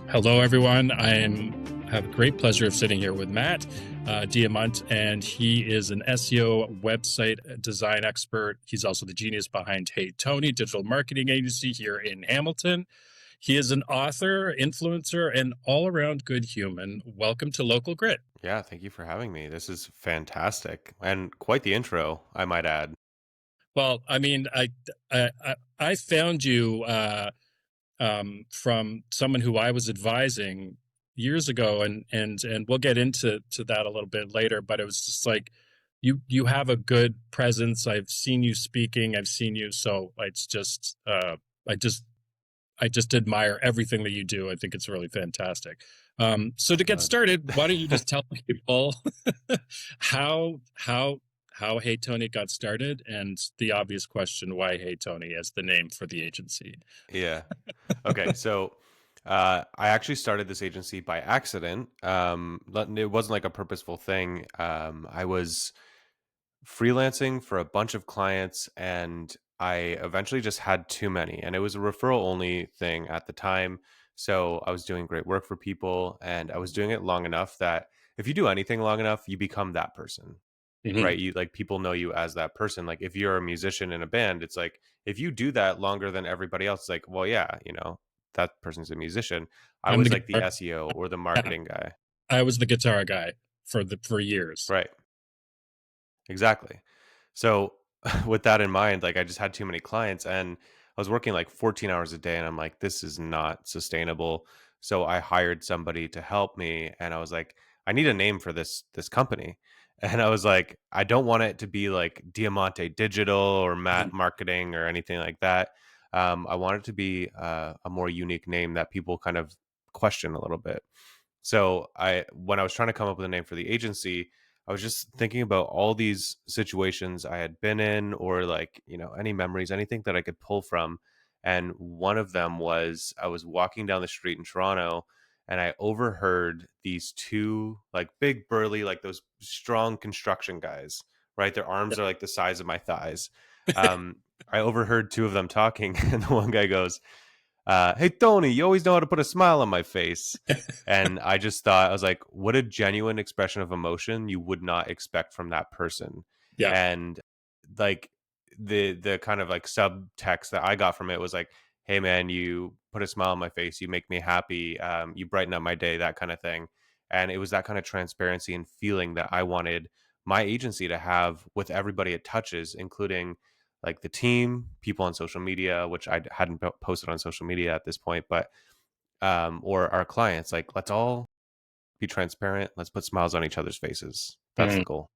Hello, everyone. Have a great pleasure of sitting here with Matt Diamante, and he is an SEO website design expert. He's also the genius behind heyTony, digital marketing agency here in Hamilton. He is an author, influencer, and all-around good human. Welcome to Local Grit. Yeah, thank you for having me. This is fantastic and quite the intro, I might add. Well, I found you from someone who I was advising years ago, and we'll get into that a little bit later. But it was just like you have a good presence. I've seen you speaking. I've seen you, so I just I just admire everything that you do. I think it's really fantastic. So to get Uh, started, why don't you just tell people how how how Hey Tony got started, and the obvious question, why Hey Tony as the name for the agency? yeah. Okay, so I actually started this agency by accident. It wasn't like a purposeful thing. I was freelancing for a bunch of clients, and I eventually just had too many, and it was a referral only thing at the time. So I was doing great work for people, and I was doing it long enough that if you do anything long enough, you become that person. Mhm. Right, you like, people know you as that person. Like, if you're a musician in a band, it's like, if you do that longer than everybody else, it's like, well, yeah, that person's a musician. I I'm was the like the guitar. SEO or the Yeah, marketing guy. I was the guitar guy for years. Right, exactly. So, with that in mind, like, I just had too many clients, and I was working like 14 hours a day, and I'm like, this is not sustainable. So I hired somebody to help me, and I was like, I need a name for this company. And I was like, I don't want it to be like Diamante Digital or Matt Mhm. Marketing or anything like that. I want it to be a more unique name that people kind of question a little bit. So when I was trying to come up with a name for the agency, I was just thinking about all these situations I had been in, or like, any memories, anything that I could pull from. And one of them was, I was walking down the street in Toronto, and I overheard these two like big burly, like those strong construction guys, right? Their arms are like the size of my thighs. Um, I overheard two of them talking, and the one guy goes, "Hey Tony, you always know how to put a smile on my face." And I just thought, I was like, what a genuine expression of emotion you would not expect from that person. Yeah. And like, the kind of like subtext that I got from it was like, hey man, you put a smile on my face, you make me happy, you brighten up my day, that kind of thing. And it was that kind of transparency and feeling that I wanted my agency to have with everybody it touches, including like the team, people on social media, which I hadn't posted on social media at this point, but or our clients. Like, let's all be transparent. Let's put smiles on each other's faces. That's Mhm. the goal.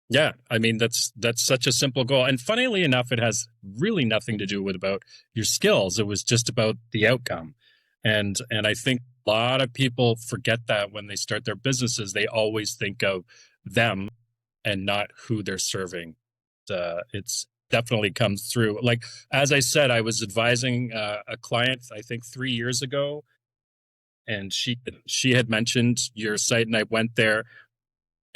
Yeah, I mean that's such a simple goal, and funnily enough, it has really nothing to do with about your skills. It was just about the outcome, and I think a lot of people forget that when they start their businesses, they always think of them and not who they're serving. It's definitely comes through. Like as I said, I was advising a client I think 3 years ago, and she had mentioned your site, and I went there,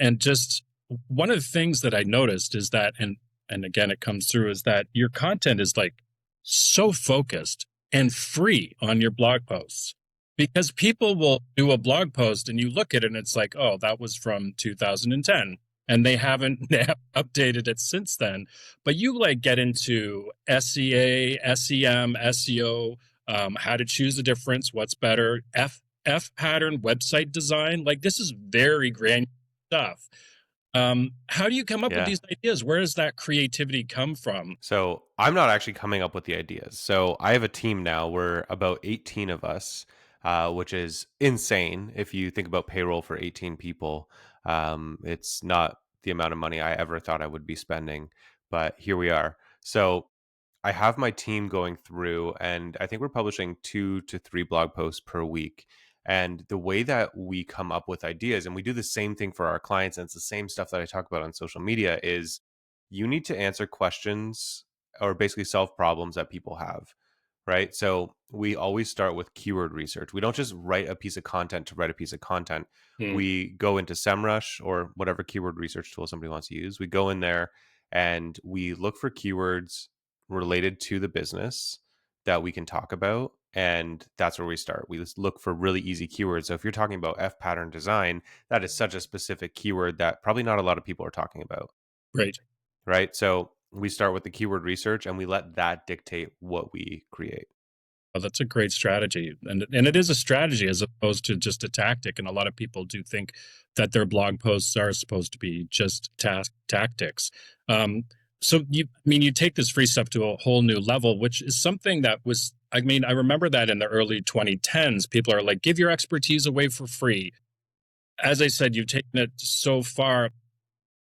and just one of the things that I noticed is that, and again, it comes through, is that your content is like so focused and free on your blog posts, because people will do a blog post and you look at it and it's like, oh, that was from 2010, and they haven't updated it since then. But you like get into SEA, SEM, SEO, how to choose the difference, what's better, F pattern, website design. Like this is very granular stuff. How do you come up with Yeah. these ideas? Where does that creativity come from? So I'm not actually coming up with the ideas. So I have a team now. We're about 18 of us, which is insane. If you think about payroll for 18 people, it's not the amount of money I ever thought I would be spending, but here we are. So I have my team going through, and I think we're publishing 2 to 3 blog posts per week. And the way that we come up with ideas, and we do the same thing for our clients, and it's the same stuff that I talk about on social media, is you need to answer questions or basically solve problems that people have. Right. So we always start with keyword research. We don't just write a piece of content to write a piece of content. Hmm. We go into SEMrush or whatever keyword research tool somebody wants to use. We go in there and we look for keywords related to the business that we can talk about. And that's where we start. We just look for really easy keywords. So if you're talking about F pattern design, that is such a specific keyword that probably not a lot of people are talking about, Right. right? So we start with the keyword research and we let that dictate what we create. Oh, that's a great strategy, and it is a strategy as opposed to just a tactic. And a lot of people do think that their blog posts are supposed to be just tactics. Um, so I mean, you take this free stuff to a whole new level, which is something that was. I mean, I remember that in the early 2010s, people are like, "Give your expertise away for free." As I said, you've taken it so far.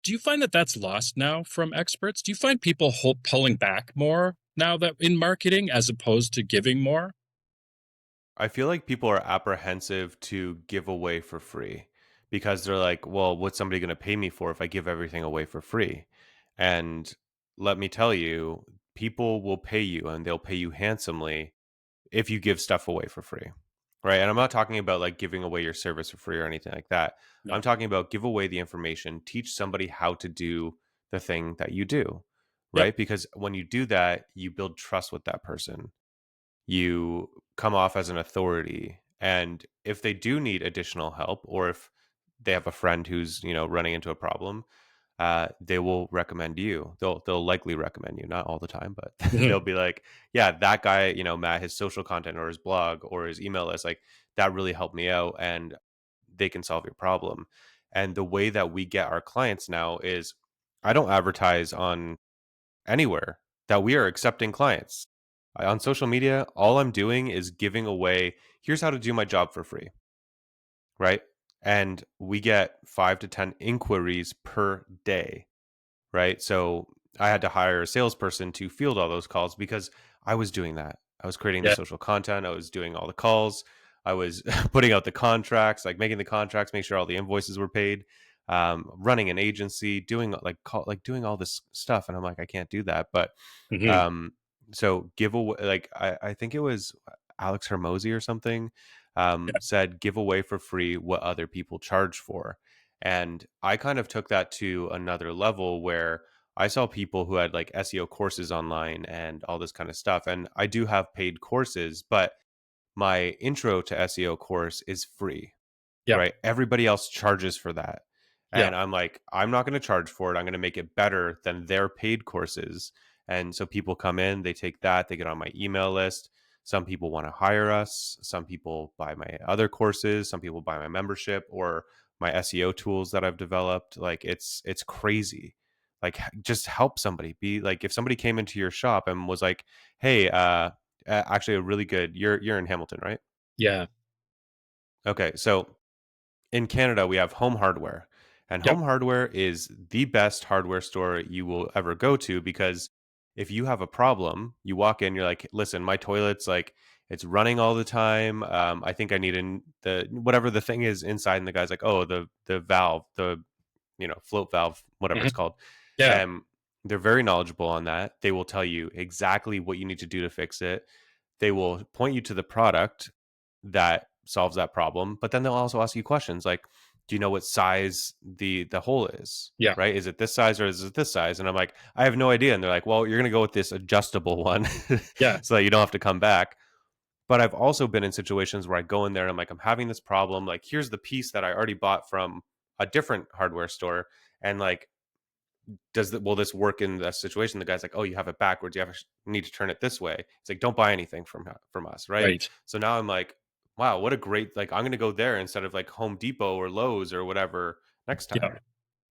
Do you find that that's lost now from experts? Do you find people pulling back more now that in marketing as opposed to giving more? I feel like people are apprehensive to give away for free because they're like, well, what's somebody going to pay me for if I give everything away for free? And let me tell you, people will pay you and they'll pay you handsomely if you give stuff away for free. Right. And I'm not talking about like giving away your service for free or anything like that. I'm No. talking about give away the information, teach somebody how to do the thing that you do. Yep. Right. Because when you do that, you build trust with that person, you come off as an authority, and if they do need additional help, or if they have a friend who's running into a problem, they will recommend you. They'll likely recommend you, not all the time, but they'll Mhm. be like, yeah, that guy, Matt, his social content or his blog or his email list, like that really helped me out, and they can solve your problem. And the way that we get our clients now is I don't advertise on anywhere that we are accepting clients. On social media, all I'm doing is giving away, here's how to do my job for free, right? And we get 5 to 10 inquiries per day, right? So I had to hire a salesperson to field all those calls because I was doing that. I was creating the Yeah. social content, I was doing all the calls, I was putting out the contracts, like making the contracts, make sure all the invoices were paid, running an agency, doing doing all this stuff. And I'm like, I can't do that. But Mhm. um, so give away, like I think it was Alex Hermosi or something, Yeah. said give away for free what other people charge for. And I kind of took that to another level where I saw people who had like SEO courses online and all this kind of stuff. And I do have paid courses, but my intro to SEO course is free, Yeah. right? Everybody else charges for that. Yeah. And I'm like, I'm not going to charge for it. I'm going to make it better than their paid courses. And so people come in, they take that, they get on my email list. Some people want to hire us. Some people buy my other courses. Some people buy my membership or my SEO tools that I've developed. Like it's crazy. Like just help somebody. Be like if somebody came into your shop and was like, "Hey, actually a really good you're in Hamilton, right?" Yeah. Okay, so in Canada, we have Home Hardware, and Yep. Home Hardware is the best hardware store you will ever go to because if you have a problem, you walk in, you're like, "Listen, my toilet's like it's running all the time. I think I need the whatever the thing is inside." And the guy's like, "Oh, the valve, the float valve, whatever Mhm. it's called." Yeah. And they're very knowledgeable on that. They will tell you exactly what you need to do to fix it. They will point you to the product that solves that problem, but then they'll also ask you questions like, do you know what size the hole is? Yeah. Right? Is it this size or is it this size? And I'm like, I have no idea. And they're like, well, you're gonna go with this adjustable one Yeah. so that you don't have to come back. But I've also been in situations where I go in there and I'm like, I'm having this problem. Like, here's the piece that I already bought from a different hardware store. And like, will this work in that situation? The guy's like, oh, you have it backwards. Need to turn it this way. It's like, don't buy anything from us, right? Right. So now I'm like, wow, what a great, like I'm gonna go there instead of like Home Depot or Lowe's or whatever next Yeah. time,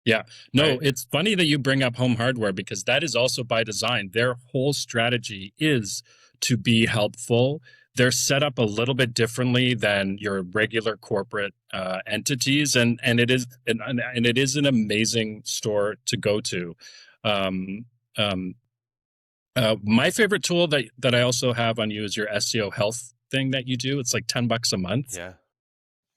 Yeah. No, right? it's funny that you bring up home hardware because that is also by design. Their whole strategy is to be helpful. They're set up a little bit differently than your regular corporate entities, and it is an amazing store to go to. Um, um, my favorite tool that I also have on you is your SEO health thing that you do. It's like $10 a month. Yeah,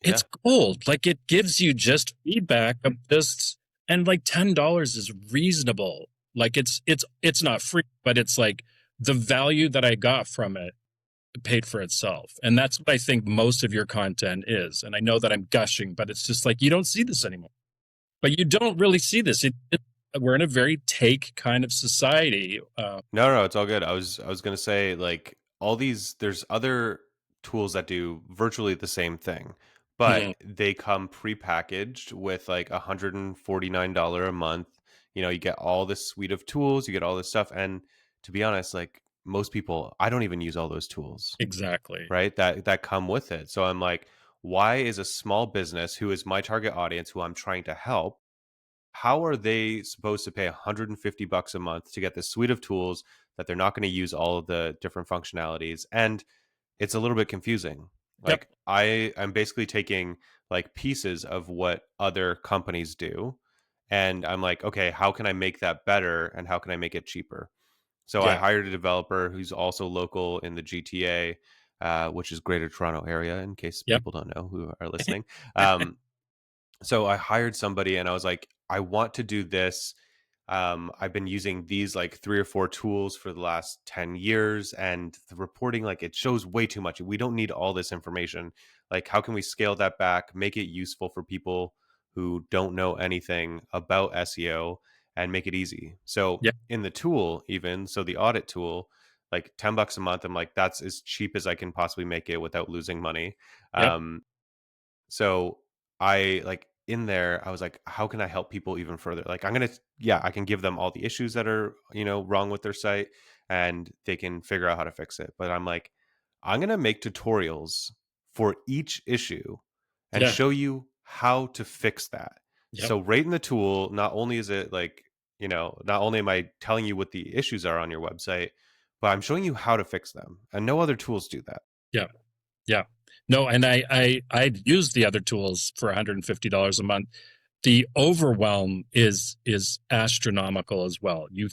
It's yeah, gold. Like it gives you just feedback of just and like $10 is reasonable. Like it's not free, but it's like the value that I got from it paid for itself. And that's what I think most of your content is. And I know that I'm gushing, but it's just like you don't see this anymore. But you don't really see this. We're in a very take kind of society. no, it's all good. I was gonna say like all these. There's other. tools that do virtually the same thing, but Mhm. they come prepackaged with like $149 a month. You know, you get all this suite of tools, you get all this stuff. And to be honest, like most people, I don't even use all those tools, Exactly. right? That come with it. So I'm like, why is a small business who is my target audience, who I'm trying to help, how are they supposed to pay 150 bucks a month to get this suite of tools that they're not going to use all of the different functionalities? And it's a little bit confusing. Yep. Like I'm basically taking like pieces of what other companies do, and I'm like, okay, how can I make that better and how can I make it cheaper? So I Yeah. hired a developer who's also local in the GTA, which is Greater Toronto Area, in case Yep. people don't know who are listening. Um, so I hired somebody and I was like, I want to do this. I've been using these like 3 or 4 tools for the last 10 years, and the reporting, like, it shows way too much. We don't need all this information. Like, how can we scale that back, make it useful for people who don't know anything about SEO, and make it easy? So Yep. in the tool, even so, the audit tool, like 10 bucks a month, I'm like, that's as cheap as I can possibly make it without losing money. Yep. So I like in there, I was like, how can I help people even further? Like, yeah, I can give them all the issues that are, wrong with their site, and they can figure out how to fix it. But I'm like, I'm going to make tutorials for each issue and Yeah. show you how to fix that. Yep. So right in the tool, not only is it like, not only am I telling you what the issues are on your website, but I'm showing you how to fix them. And no other tools do that. Yeah. Yeah. No, and I'd used the other tools for $150 a month. The overwhelm is astronomical as well. You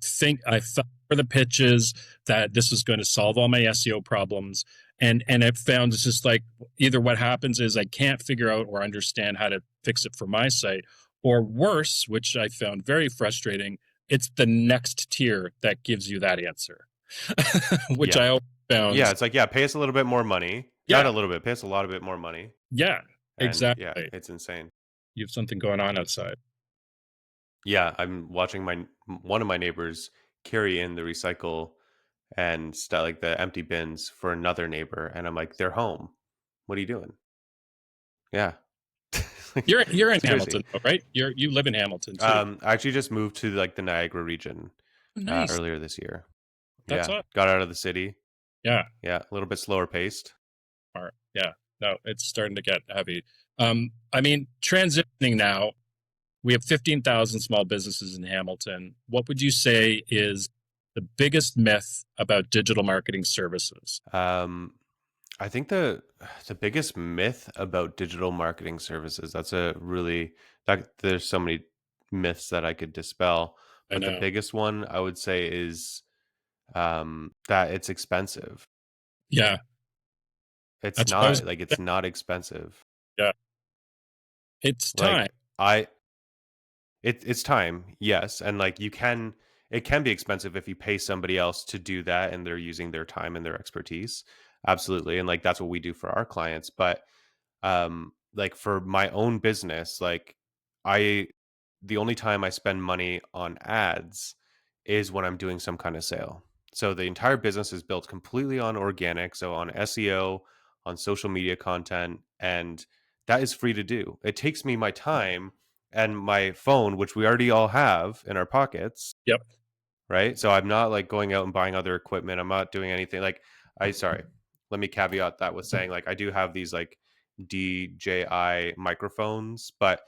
think I thought for the pitches that this is going to solve all my SEO problems, and I've found it's just like either what happens is I can't figure out or understand how to fix it for my site, or worse, which I found very frustrating, it's the next tier that gives you that answer, which Yeah. I always Yeah, found. it's like, yeah, pay us a little bit more money. Not Yeah, a little bit, pay us a lot of bit more money. yeah, And yeah, exactly. it's insane. You have something going on outside. Yeah, I'm watching one of my neighbors carry in the recycle and stuff, like the empty bins, for another neighbor, and I'm like, "They're home. What are you doing?" Yeah. You're in It's crazy. Hamilton, though, right? You live in Hamilton too. I actually just moved to like the Niagara region Nice. earlier this year. That's Yeah, all. got out of the city. Yeah. Yeah, a little bit slower paced. Smart. Yeah. No, it's starting to get heavy. I mean, transitioning now, we have 15,000 small businesses in Hamilton. What would you say is the biggest myth about digital marketing services? Um, I think the biggest myth about digital marketing services, that's a really, that there's so many myths that I could dispel, I but the know. biggest one I would say is that it's expensive. Yeah. It's That's what I was. not, like, it's not expensive. Yeah. It's time. Like I it's time, yes, and like it can be expensive if you pay somebody else to do that and they're using their time and their expertise. Absolutely. And like that's what we do for our clients. But like for my own business, like I the only time I spend money on ads is when I'm doing some kind of sale. So the entire business is built completely on organic, so on SEO, on social media content, and that is free to do. It takes me my time and my phone, which we already all have in our pockets, Yep. right? So I'm not like going out and buying other equipment. I'm not doing anything like sorry. Let me caveat that with saying, like, I do have these like DJI microphones, but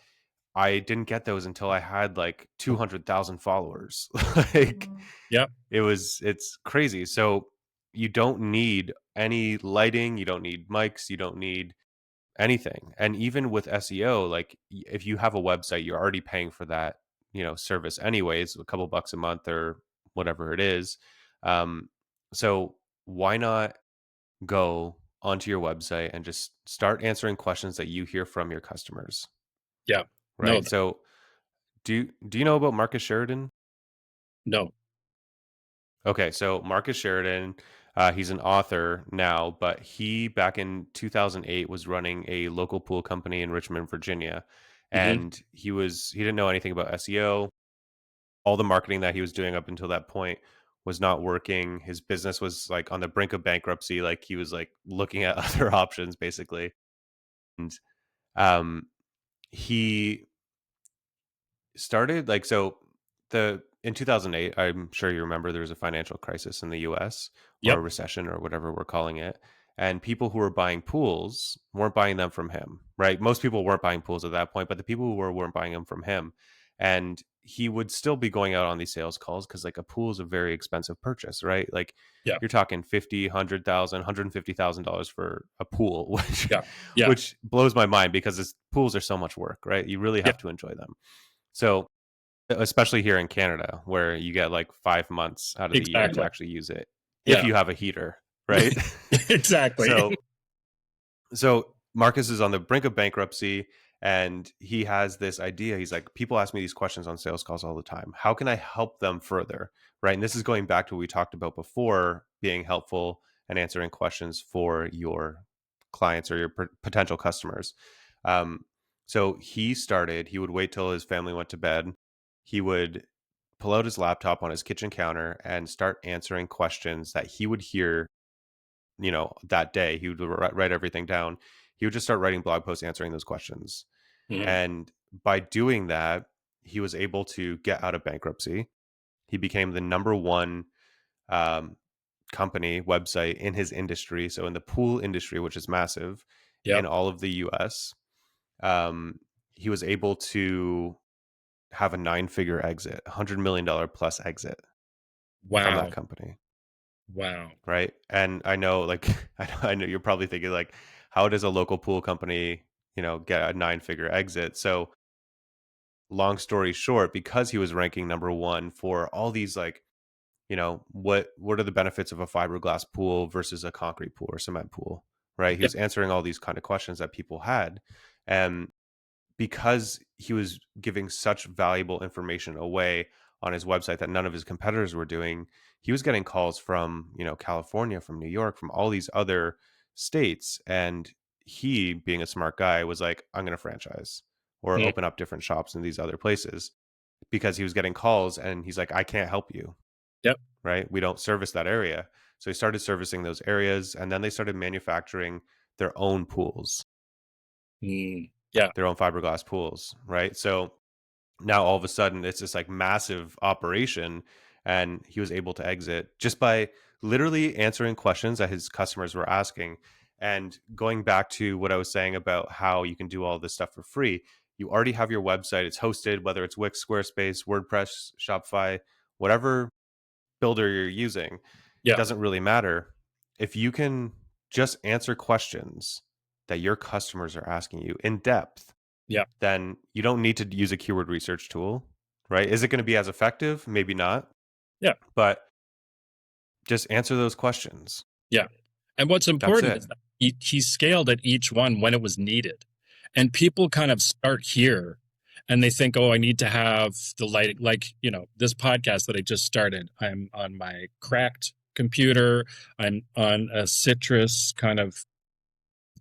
I didn't get those until I had like 200,000 followers. Like Yep. it's crazy. So you don't need any lighting, you don't need mics, you don't need anything. And even with SEO, like if you have a website, you're already paying for that, service anyways, a couple bucks a month or whatever it is. Um, so why not go onto your website and just start answering questions that you hear from your customers, Yeah. No, right? So do you know about Marcus Sheridan? no. Okay, so Marcus Sheridan, he's an author now, but he back in 2008 was running a local pool company in Richmond, Virginia, Hmm. and he didn't know anything about SEO. All the marketing that he was doing up until that point was not working. His business was like on the brink of bankruptcy. Like he was like looking at other options basically. And um, he started like, so the in 2008, I'm sure you remember, there was a financial crisis in the US, or a Yep. recession, or whatever we're calling it. And people who were buying pools weren't buying them from him, right? Most people weren't buying pools at that point, but the people who were weren't buying them from him. And he would still be going out on these sales calls because like a pool is a very expensive purchase, right? Like Yeah. you're talking 50, 100,000, $150,000 for a pool, which Yeah. Yeah. which blows my mind because pools are so much work, right? You really Yeah. have to enjoy them. So especially here in Canada, where you get like 5 months out of the year to Exactly. actually use it, if Yeah. you have a heater, right? Exactly. So so Marcus is on the brink of bankruptcy, and he has this idea. He's like, people ask me these questions on sales calls all the time. How can I help them further? Right. And this is going back to what we talked about before, being helpful and answering questions for your clients or your potential customers. Um, so he would wait till his family went to bed. He would pull out his laptop on his kitchen counter and start answering questions that he would hear, that day. He would write everything down. He would just start writing blog posts answering those questions. Mhm. And by doing that, he was able to get out of bankruptcy. He became the number one um, company website in his industry. So in the pool industry, which is massive in Yep. all of the US, um, he was able to have a 9-figure exit, $100 million plus exit from that Wow. company. Wow. Right. And I know, like, I know you're probably thinking, like, how does a local pool company, get a 9-figure exit? So, long story short, because he was ranking number one for all these, like, what are the benefits of a fiberglass pool versus a concrete pool or cement pool? Right. He Yeah. was answering all these kind of questions that people had. And because he was giving such valuable information away on his website that none of his competitors were doing, he was getting calls from, California, from New York, from all these other states. And he, being a smart guy, was like, I'm going to franchise or Mhm. open up different shops in these other places, because he was getting calls and he's like, I can't help you. Yep. Right. We don't service that area. So he started servicing those areas, and then they started manufacturing their own pools, Yeah. their own fiberglass pools. Right. So now all of a sudden it's this like massive operation, and he was able to exit just by literally answering questions that his customers were asking. And going back to what I was saying about how you can do all this stuff for free, you already have your website, it's hosted, whether it's Wix, Squarespace, WordPress, Shopify, whatever builder you're using, Yeah. doesn't really matter. If you can just answer questions that your customers are asking you in depth, Yeah. then you don't need to use a keyword research tool, right? Is it going to be as effective? Maybe not, Yeah. but just answer those questions. Yeah. And what's That's important it. is that he scaled at each one when it was needed. And people kind of start here and they think, oh, I need to have the lighting. Like, this podcast that I just started, I'm on my cracked computer. I'm on a Citrus kind of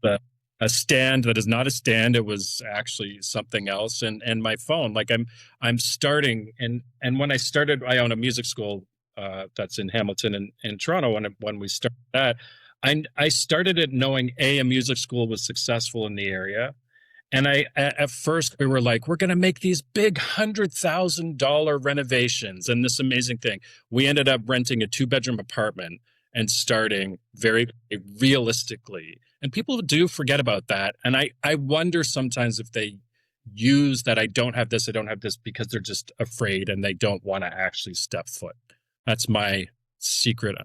the a stand that is not a stand. It was actually something else. And my phone, like I'm starting, and when I started, I own a music school that's in Hamilton and Toronto. When we started that, I started it knowing a music school was successful in the area. And at first we were like, we're going to make these big $100,000 renovations and this amazing thing. We ended up renting a 2-bedroom apartment and starting very realistically. And people do forget about that. And I wonder sometimes if they use that I don't have this because they're just afraid and they don't want to actually step foot. That's my secret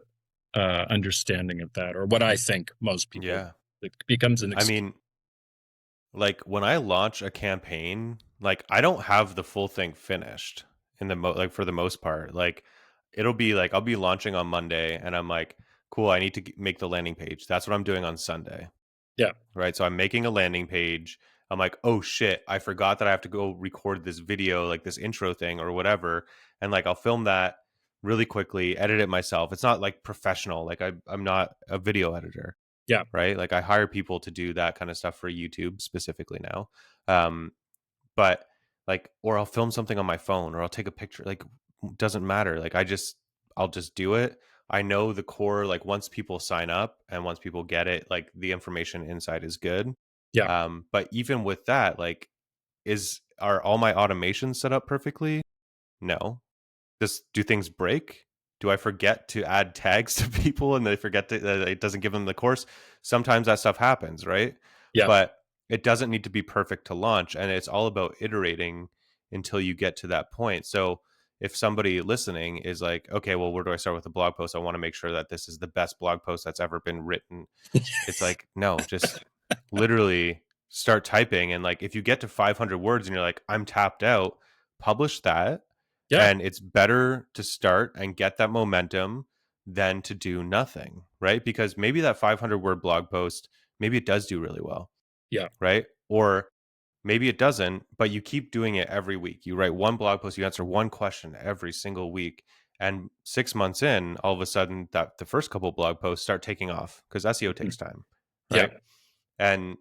understanding of that, or what I think most people, Yeah. it becomes an I excuse. mean, like when I launch a campaign, like I don't have the full thing finished in like for the most part. Like it'll be like I'll be launching on Monday and I'm like, cool, I need to make the landing page. That's what I'm doing on Sunday. Yeah. Right. So I'm making a landing page. I'm like, oh shit, I forgot that I have to go record this video, like this intro thing or whatever. And like I'll film that really quickly, edit it myself. It's not like professional. Like I'm not a video editor. Yeah. Right. Like I hire people to do that kind of stuff for YouTube specifically now. Um, but like, or I'll film something on my phone, or I'll take a picture. Like, doesn't matter. Like I'll just do it. I know the core, like once people sign up and once people get it, like the information inside is good. Yeah. But even with that, like, are all my automations set up perfectly? No. Do things break? Do I forget to add tags to people and they forget to, it doesn't give them the course? Sometimes that stuff happens, right? Yeah. But it doesn't need to be perfect to launch, and it's all about iterating until you get to that point. So if somebody listening is like, okay, well, where do I start with a blog post? I want to make sure that this is the best blog post that's ever been written. It's like, no, just literally start typing. And like, if you get to 500 words and you're like, I'm tapped out, publish that. Yeah. And it's better to start and get that momentum than to do nothing, right? Because maybe that 500-word blog post, maybe it does do really well, Yeah. right? Or maybe it doesn't, but you keep doing it every week. You write one blog post, you answer one question every single week. And 6 months in, all of a sudden, that the first couple blog posts start taking off because SEO Mhm. takes time, Yeah. right? And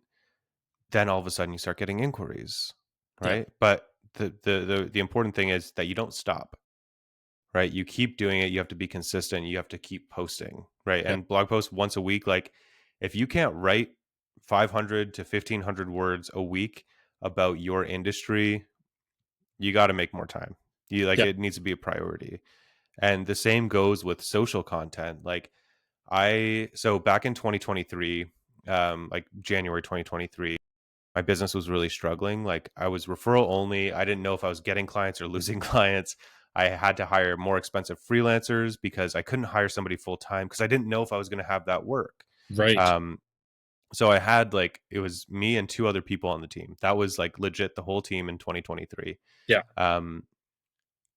then all of a sudden you start getting inquiries, Yeah. right? But the important thing is that you don't stop, right? You keep doing it. You have to be consistent. You have to keep posting, right? Yeah. And blog posts once a week, like if you can't write 500 to 1500 words a week about your industry, you got to make more time. You like Yeah. it needs to be a priority. And the same goes with social content. Like so back in 2023, like January 2023, my business was really struggling. Like I was referral only. I didn't know if I was getting clients or losing clients. I had to hire more expensive freelancers because I couldn't hire somebody full time because I didn't know if I was going to have that work. Right. Um, so I had like it was me and two other people on the team. That was like legit the whole team in 2023. Yeah. Um,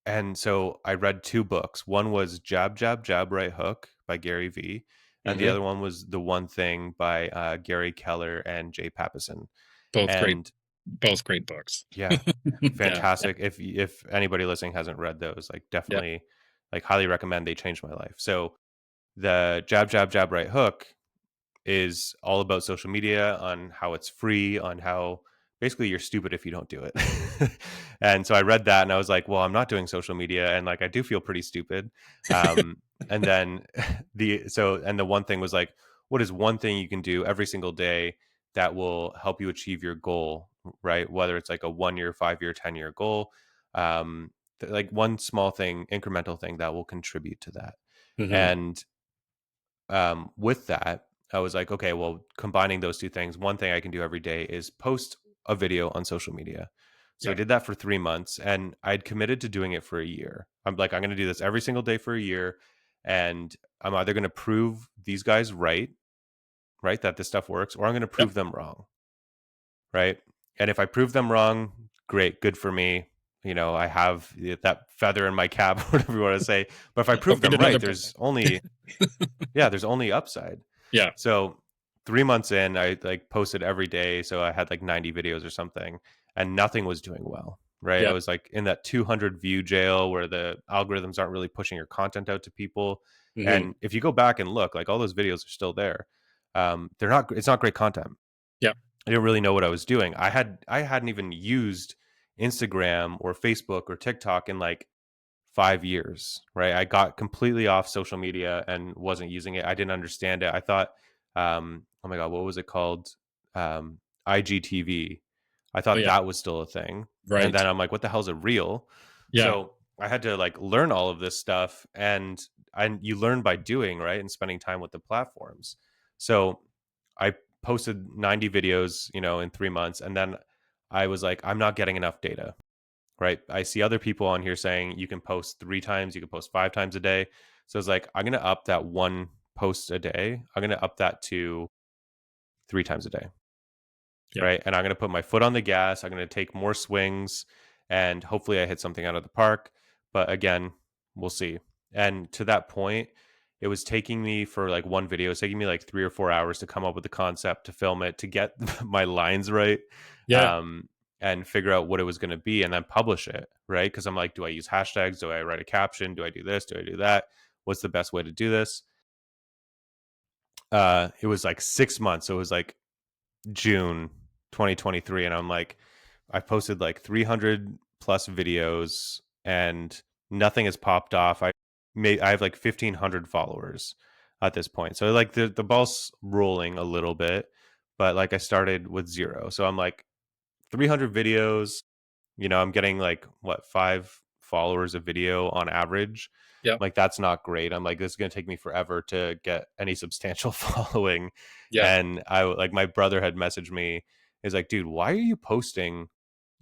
and so I read two books. One was Jab, Jab, Jab, Right Hook by Gary Vee. And the Hmm. other one was The One Thing by Gary Keller and Jay Pappison. Both great. And Both great books. yeah, Yeah. fantastic. If anybody listening hasn't read those, like Yeah. definitely like highly recommend. They changed my life. So the Jab, Jab, Jab, Right Hook is all about social media, on how it's free, on how basically you're stupid if you don't do it. And so I read that and I was like, well, I'm not doing social media and like I do feel pretty stupid. And then the one thing was like, what is one thing you can do every single day that will help you achieve your goal, right? Whether it's like a 1 year, 5 year, 10 year goal, like one small thing, incremental thing that will contribute to that. Hmm. And with that, I was like, okay, well, combining those two things, one thing I can do every day is post a video on social media. So I Yeah. did that for 3 months and I'd committed to doing it for a year. I'm like, I'm going to do this every single day for a year. And I'm either going to prove these guys right, that this stuff works, or I'm going to Yep. prove them wrong. Right. And if I prove them wrong, great, good for me. You know, I have that feather in my cap, whatever you want to say. But if I prove Open them right, another book. there's only upside. Yeah. So 3 months in, I like posted every day. So I had like 90 videos or something, and nothing was doing well. Right. I Yeah. was like in that 200 view jail where the algorithms aren't really pushing your content out to people. Hmm. And if you go back and look, like all those videos are still there. It's not great content. Yeah. I didn't really know what I was doing. I hadn't even used Instagram or Facebook or TikTok in like 5 years, right? I got completely off social media and wasn't using it. I didn't understand it. I thought, oh my God, what was it called? IGTV. I Oh thought yeah. that was still a thing. And Right. then I'm like, what the hell's a reel? Yeah. So I had to like learn all of this stuff, and you learn by doing, right? And spending time with the platforms. So I posted 90 videos, in 3 months. And then I was like, I'm not getting enough data, right? I see other people on here saying you can post 3 times, you can post 5 times a day. So it's like, I'm going to up that one post a day. I'm going to up that to 3 times a day, Yeah. right? And I'm going to put my foot on the gas. I'm going to take more swings and hopefully I hit something out of the park. But again, we'll see. And to that point, it was taking me for like one video, it's taking me like 3 or 4 hours to come up with the concept, to film it, to get my lines right. Yeah. Um, and figure out what it was going to be and then publish it, right? Because I'm like, do I use hashtags? Do I write a caption? Do I do this? Do I do that? What's the best way to do this? It was like 6 months. So it was like June 2023. And I'm like, I posted like 300 plus videos and nothing has popped off. I I have like 1,500 followers at this point. So like the ball's rolling a little bit, but like I started with zero. So I'm like 300 videos. I'm getting like what, 5 followers a video on average. Yeah. Like that's not great. I'm like, this is gonna take me forever to get any substantial following. Yeah. And I like my brother had messaged me. He's like, dude, why are you posting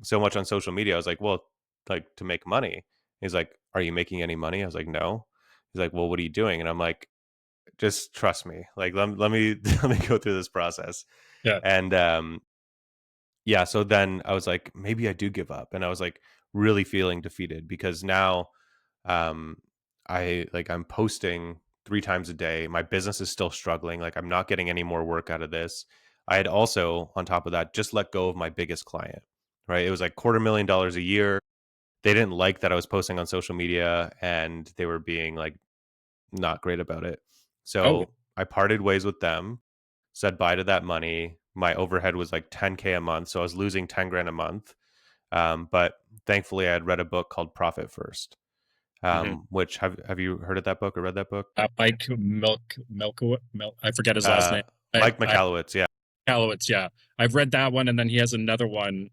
so much on social media? I was like, well, like to make money. He's like, are you making any money? I was like, no. He's like, well, what are you doing? And I'm like, just trust me. Like, let me let me go through this process. Yeah. And yeah, so then I was like, maybe I do give up. And I was like really feeling defeated because now um I'm posting 3 times a day. My business is still struggling. Like I'm not getting any more work out of this. I had also, on top of that, just let go of my biggest client. Right. It was like $250,000 a year. They didn't like that I was posting on social media and they were being like not great about it. Oh, So I parted ways with them, said bye to that money. My overhead was like 10K a month. So I was losing 10 grand a month. But thankfully I had read a book called Profit First. hmm Which have you heard of that book or read that book? Mike Milk. I forget his last Uh, name. Mike I McAllowitz, yeah. Calowitz. Yeah, I've read that one, and then he has another one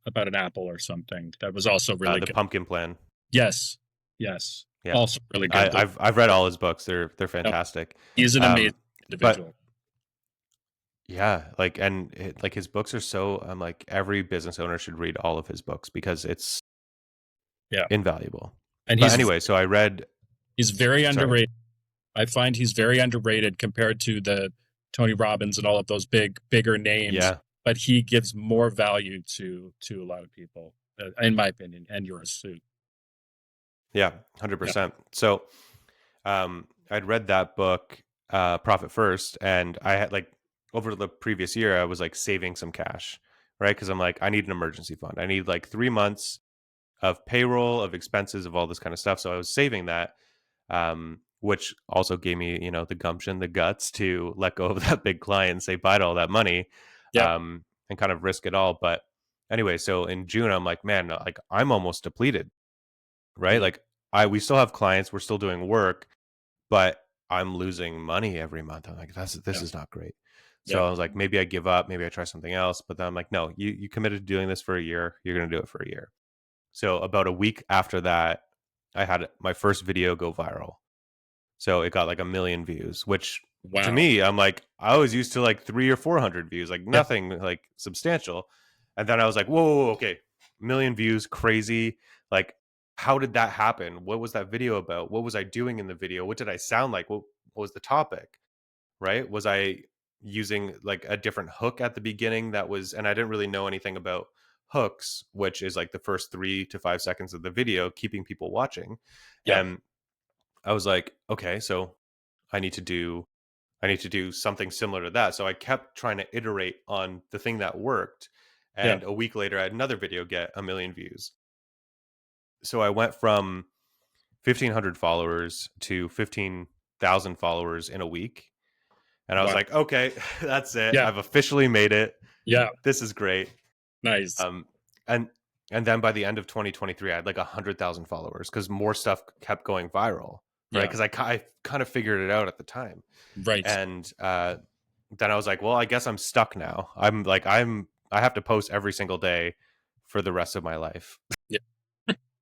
about an apple or something that was also really The good. Pumpkin Plan. Yes, yes, Yeah. also really I, good. I've I've read all his books. They're No, fantastic. he's an amazing Um, but individual. yeah, like like his books are so I'm like every business owner should read all of his books because it's Yeah, invaluable. and But anyway, so I read he's very sorry. underrated. I find he's very underrated compared to the Tony Robbins and all of those bigger names. Yeah. But he gives more value to a lot of people, in my opinion, and yours too. Yeah, Yeah, 100%. So, I'd read that book, Profit First, and I had like over the previous year, I was like saving some cash, right? Because I'm like, I need an emergency fund. I need like 3 months of payroll, of expenses, of all this kind of stuff. So I was saving that, which also gave me, the gumption, the guts to let go of that big client and say bye to all that money, yeah, and kind of risk it all. But anyway, so in June, I'm like, man, like I'm almost depleted, right? mhm, Like we still have clients, we're still doing work, but I'm losing money every month. I'm like, this yeah, is not great. yeah, So I was like, maybe I give up, maybe I try something else. But then I'm like, no, you committed to doing this for a year. You're gonna do it for a year. So about a week after that, I had my first video go viral. So it got like 1 million views, which to wow, me, I'm like, I was used to like 300 or 400 views, like yeah, nothing like substantial. And then I was like, whoa, okay, 1 million views, crazy. Like, how did that happen? What was that video about? What was I doing in the video? What did I sound like? What was the topic? Right? Was I using like a different hook at the beginning that was, and I didn't really know anything about hooks, which is like the first 3 to 5 seconds of the video, keeping people watching. yeah, And I was like, okay, so I need to do I need to do something similar to that. So I kept trying to iterate on the thing that worked. yeah, And a week later, I had another video get 1 million views. So I went from 1,500 followers to 15,000 followers in a week. And I was wow, like, okay, that's it. yeah, I've officially made it. yeah, This is great. nice, Um, and and then by the end of 2023, I had like 100,000 followers because more stuff kept going viral, right? yeah, Because I kind of figured it out at the time. right, And then I was like, well, I guess I'm stuck now. I have to post every single day for the rest of my life. yeah,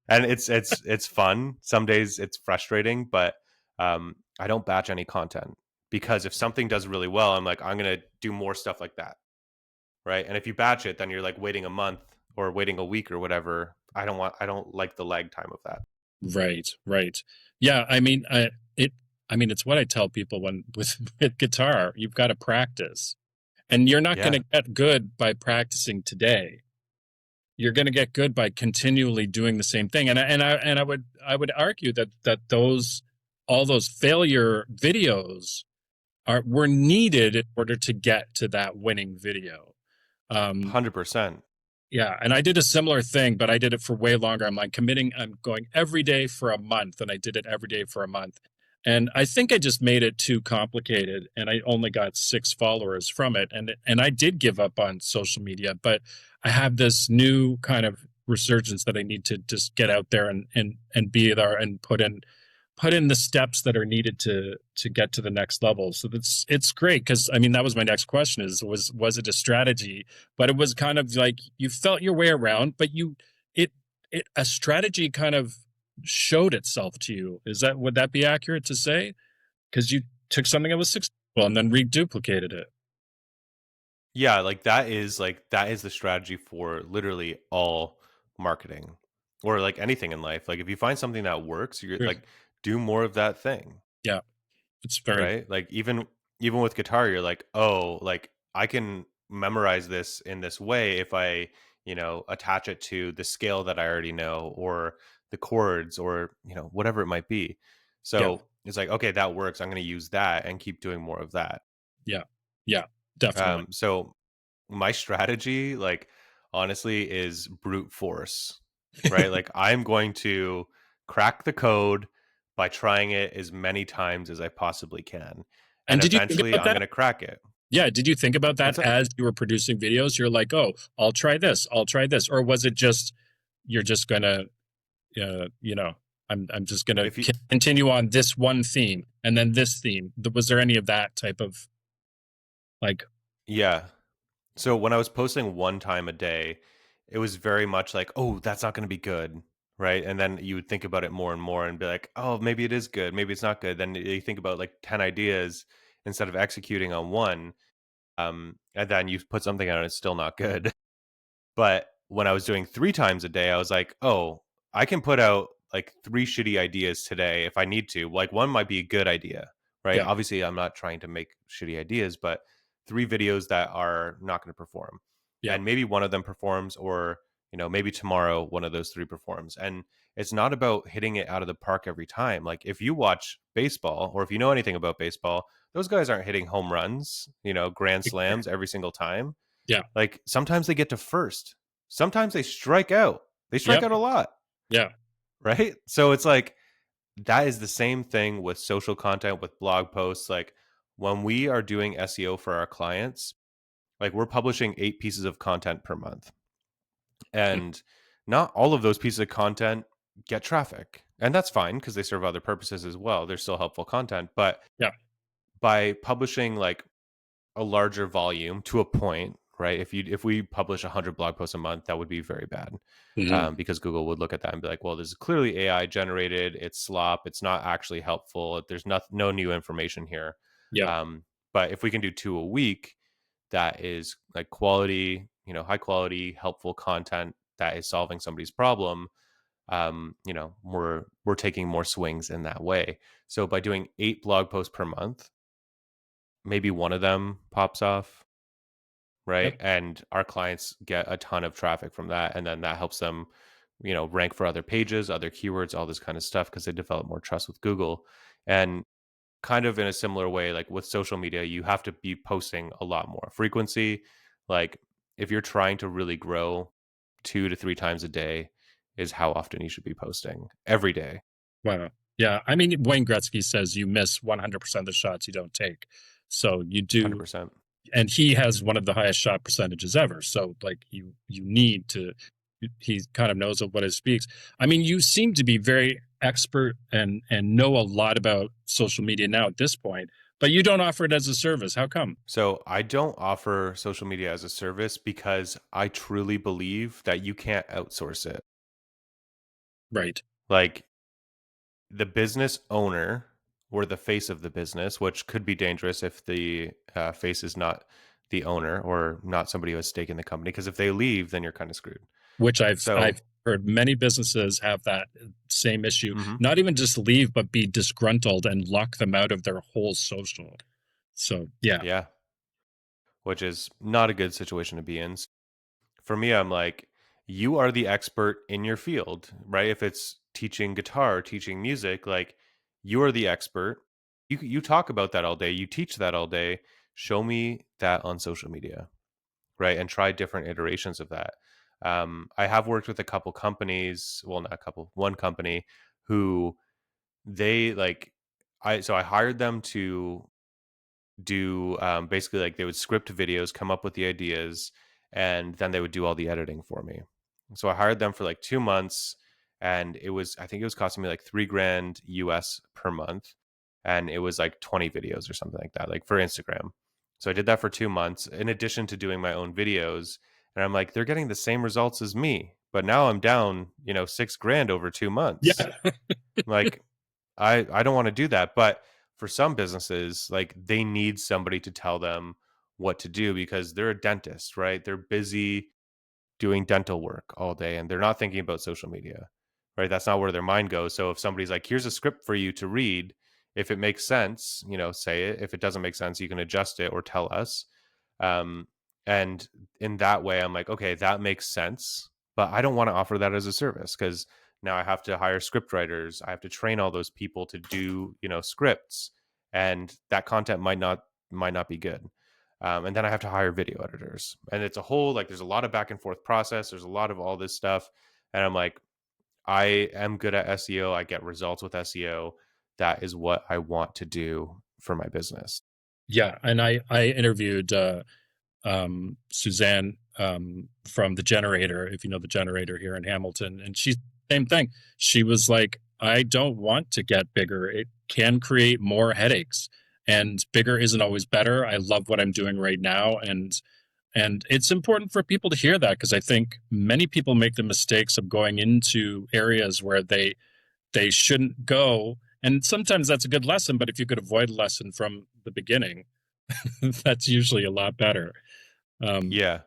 And it's fun. Some days it's frustrating, but I don't batch any content because if something does really well, I'm like, I'm gonna do more stuff like that, right? And if you batch it, then you're like waiting a month or waiting a week or whatever. I don't like the lag time of that. right, right. Yeah, I mean, it's what I tell people when with guitar, you've got to practice, and you're not going Yeah, to get good by practicing today. You're going to get good by continually doing the same thing. I would argue that those all those failure videos are were needed in order to get to that winning video. Um, 100%. yeah, and I did a similar thing, but I did it for way longer. I'm going every day for a month, and I did it every day for a month. And I think I just made it too complicated, and I only got 6 followers from it. And I did give up on social media, but I have this new kind of resurgence that I need to just get out there and be there and put in the steps that are needed to get to the next level. So it's great because I mean that was my next question is was it a strategy? But it was kind of like you felt your way around, but it it a strategy kind of showed itself to you. Is that would that be accurate to say? Because you took something that was successful and then reduplicated it. Yeah, like that is the strategy for literally all marketing or like anything in life. Like if you find something that works, you're Really? like do more of that thing, Yeah, it's very right? Like even with guitar, you're like, "Oh, like I can memorize this in this way if I, attach it to the scale that I already know or the chords or, whatever it might be." yeah So, it's like, "Okay, that works. I'm going to use that and keep doing more of that." yeah yeah definitely. So my strategy, like, honestly, is brute force, right? Like, I'm going to crack the code by trying it as many times as I possibly can. And And did you think eventually, about I'm that? going to crack it. Yeah, did you think about that What's that? as you were producing videos? You're like, "Oh, I'll try this," or was it just you're just gonna, I'm just gonna If you, continue on this one theme and then this theme. Was there any of that type of like, yeah. So when I was posting one time a day, it was very much like, oh, that's not going to be good. Right. And then you would think about it more and more and be like, oh, maybe it is good. Maybe it's not good. Then you think about like 10 ideas instead of executing on one. And then you put something out and it's still not good. But when I was doing 3 times a day, I was like, "Oh, I can put out, like, 3 shitty ideas today if I need to." Like, 1 might be a good idea, right? yeah, Obviously, I'm not trying to make shitty ideas, but 3 videos that are not gonna perform. yeah, And maybe one of them performs or, maybe tomorrow one of those 3 performs. And it's not about hitting it out of the park every time. Like, if you watch baseball or if you know anything about baseball, those guys aren't hitting home runs, grand slams every single time. yeah, Like, sometimes they get to first. Sometimes they strike out. They strike yep, out a lot, yeah, right? So it's like that is the same thing with social content, with blog posts. Like, when we are doing SEO for our clients, like, we're publishing 8 pieces of content per month. mm, And not all of those pieces of content get traffic. And that's fine because they serve other purposes as well. They're still helpful content. But yeah, by publishing like a larger volume to a point, right? If we publish 100 blog posts a month, that would be very bad, mhm, because Google would look at that and be like, "Well, this is clearly AI generated. It's slop. It's not actually helpful. There's no new information here." yeah, But if we can do 2 a week, that is like quality, high quality, helpful content that is solving somebody's problem. We're taking more swings in that way. So by doing 8 blog posts per month, maybe one of them pops off, right? yep, And our clients get a ton of traffic from that. And then that helps them, rank for other pages, other keywords, all this kind of stuff because they develop more trust with Google. And kind of in a similar way, like with social media, you have to be posting a lot more frequency. Like if you're trying to really grow 2 to 3 times a day, is how often you should be posting every day, wow, yeah. I mean, Wayne Gretzky says you miss 100% of the shots you don't take, so you do 100%. and he has one of the highest shot percentages ever. So like you need to he kind of knows of what it speaks. I mean, you seem to be very expert and know a lot about social media now at this point, but you don't offer it as a service. How come? So I don't offer social media as a service because I truly believe that you can't outsource it. Right. Like the business owner or the face of the business, which could be dangerous if the face is not the owner or not somebody who has stake in the company. Because if they leave, then you're kind of screwed. Which I've So, heard many businesses have that same issue. mhm, Not even just leave, but be disgruntled and lock them out of their whole social. So yeah, yeah, which is not a good situation to be in. For me, I'm like, you are the expert in your field, right? If it's teaching guitar, teaching music, like you are the expert. You talk about that all day. You teach that all day. Show me that on social media, right? And try different iterations of that. I have worked with a couple companies, well, not a couple, one company who they like, I hired them to do basically like they would script videos, come up with the ideas, and then they would do all the editing for me. So I hired them for like 2 months, and I think it was costing me like 3 grand US per month. And it was like 20 videos or something like that, like for Instagram. So I did that for 2 months in addition to doing my own videos. And I'm like, they're getting the same results as me. But now I'm down, 6 grand over 2 months. Yeah. Like, I don't want to do that. But for some businesses, like they need somebody to tell them what to do because they're a dentist, right? They're busy doing dental work all day and they're not thinking about social media, right? That's not where their mind goes. So if somebody's like, here's a script for you to read, if it makes sense, say it. If it doesn't make sense, you can adjust it or tell us. Um, and in that way, I'm like, okay, that makes sense, but I don't want to offer that as a service because now I have to hire script writers. I have to train all those people to do, scripts, and that content might not be good. And then I have to hire video editors, and it's a whole like there's a lot of back and forth process. There's a lot of all this stuff, and I'm like, I am good at SEO. I get results with SEO. That is what I want to do for my business. Yeah. And I interviewed Suzanne from the Generator, if you know the Generator here in Hamilton, and she's same thing. She was like, I don't want to get bigger. It can create more headaches, and bigger isn't always better. I love what I'm doing right now, and it's important for people to hear that because I think many people make the mistakes of going into areas where they shouldn't go. And sometimes that's a good lesson, but if you could avoid a lesson from the beginning, that's usually a lot better. Um, Yeah.